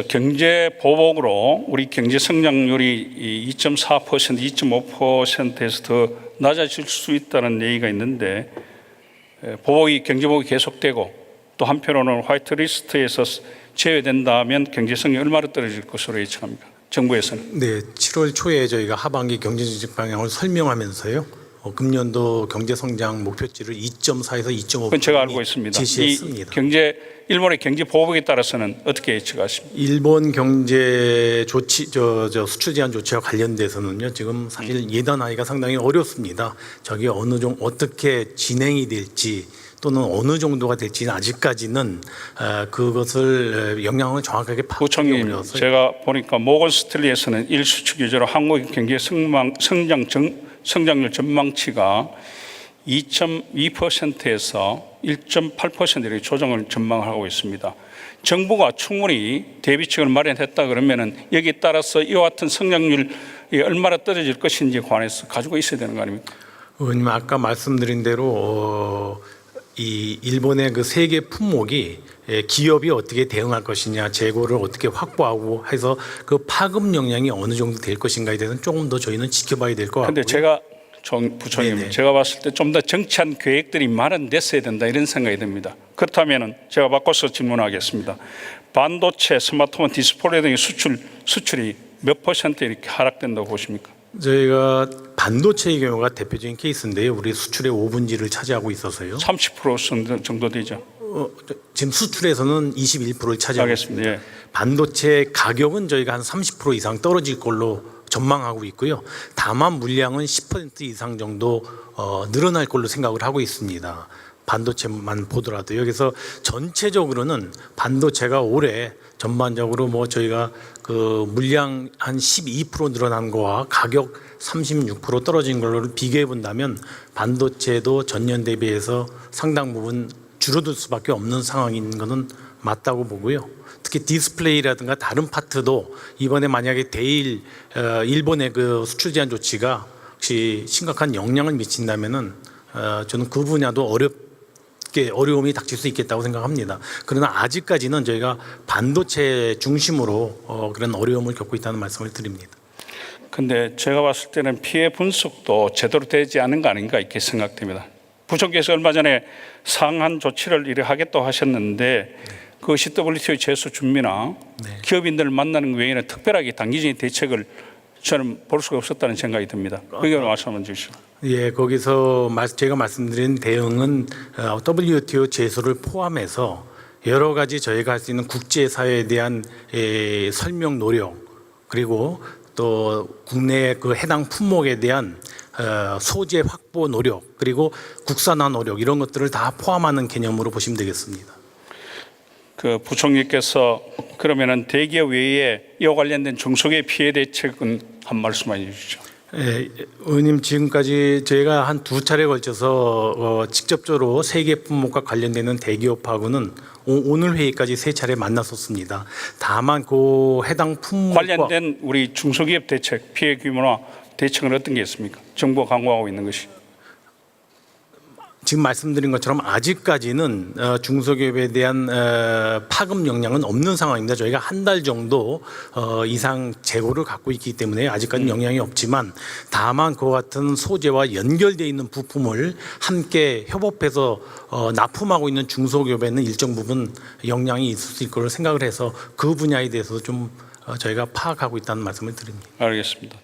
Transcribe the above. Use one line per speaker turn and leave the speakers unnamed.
경제 보복으로 우리 경제 성장률이 2.4%, 2.5%에서 더 낮아질 수 있다는 얘기가 있는데 경제 보복이 계속되고 또 한편으로는 화이트리스트에서 제외된다면 경제 성장이 얼마나 떨어질 것으로 예측합니까? 정부에서는.
네, 7월 초에 저희가 하반기 경제정책 방향을 설명하면서요. 금년도 경제 성장 목표치를 2.4에서 2.5%
그건 제가 알고 있습니다.
제시했습니다.
일본의 경제 보복에 따라서는 어떻게 예측하십니까?
일본 경제 조치 수출 제한 조치와 관련돼서는요. 지금 사실 예단하기가 상당히 어렵습니다. 저게 어떻게 진행이 될지 또는 어느 정도가 될지는 아직까지는 그것을 영향을 정확하게 파악하기
부총리님,
어려워서
제가 보니까 모건 스탠리에서는 일수축 규제로 한국의 경제 성장률 전망치가 2.2%에서 1.8% 이렇게 조정을 전망하고 있습니다. 정부가 충분히 대비책을 마련했다 그러면은 여기에 따라서 이와 같은 성장률이 얼마나 떨어질 것인지에 관해서 가지고 있어야 되는 거 아닙니까?
의원님 아까 말씀드린 대로 이 일본의 그 세계 품목이 기업이 어떻게 대응할 것이냐, 재고를 어떻게 확보하고 해서 그 파급 역량이 어느 정도 될 것인가에 대해서는 조금 더 저희는 지켜봐야 될 것 같고요.
그런데 제가 부총리님, 제가 봤을 때 좀 더 정치한 계획들이 마련됐어야 된다 이런 생각이 듭니다. 그렇다면은 제가 바꿔서 질문하겠습니다. 반도체, 스마트폰, 디스플레이 등의 수출이 몇 % 이렇게 하락된다고 보십니까?
저희가 반도체의 경우가 대표적인 케이스인데요. 우리 수출의 5분지를 차지하고 있어서요.
30% 정도 되죠.
지금 수출에서는 21%를 차지하고
알겠습니다.
있습니다. 반도체 가격은 저희가 한 30% 이상 떨어질 걸로 전망하고 있고요. 다만 물량은 10% 이상 정도 늘어날 걸로 생각을 하고 있습니다. 반도체만 보더라도 여기서 전체적으로는 반도체가 올해 전반적으로 저희가 그 물량 한 12% 늘어난 거와 가격 36% 떨어진 걸로 비교해 본다면 반도체도 전년 대비해서 상당 부분 줄어들 수밖에 없는 상황인 것은 맞다고 보고요. 특히 디스플레이라든가 다른 파트도 이번에 만약에 일본의 그 수출 제한 조치가 혹시 심각한 영향을 미친다면은 저는 그 분야도 어려움이 닥칠 수 있겠다고 생각합니다. 그러나 아직까지는 저희가 반도체 중심으로 그런 어려움을 겪고 있다는 말씀을 드립니다.
근데 제가 봤을 때는 피해 분석도 제대로 되지 않은 거 아닌가 이렇게 생각됩니다. 부총리께서 얼마 전에 상한 조치를 하겠다고 하셨는데 그 WTO 제소 준비나 기업인들을 만나는 외에는 특별하게 단기적인 대책을 저는 볼 수가 없었다는 생각이 듭니다. 의견을 말씀해 주시죠.
예, 거기서 제가 말씀드린 대응은 WTO 제소를 포함해서 여러 가지 저희가 할 수 있는 국제사회에 대한 설명 노력 그리고 또 국내 그 해당 품목에 대한 소재 확보 노력 그리고 국산화 노력 이런 것들을 다 포함하는 개념으로 보시면 되겠습니다.
그 부총리께서 그러면은 대기업 외에 이와 관련된 중소기업 피해 대책은 한 말씀해 주시죠.
의원님 지금까지 저희가 한 2차례 걸쳐서 직접적으로 세계 품목과 관련되는 대기업하고는 오늘 회의까지 3차례 만났었습니다. 다만 그 해당 품목과
관련된 우리 중소기업 대책 피해 규모나 대책은 어떤 게 있습니까? 정부가 강구하고 있는 것이.
지금 말씀드린 것처럼 아직까지는 중소기업에 대한 파급 역량은 없는 상황입니다. 저희가 한 달 정도 이상 재고를 갖고 있기 때문에 아직까지는 영향이 없지만 다만 그와 같은 소재와 연결되어 있는 부품을 함께 협업해서 납품하고 있는 중소기업에는 일정 부분 영향이 있을 거로 생각을 해서 그 분야에 대해서 좀 저희가 파악하고 있다는 말씀을 드립니다.
알겠습니다.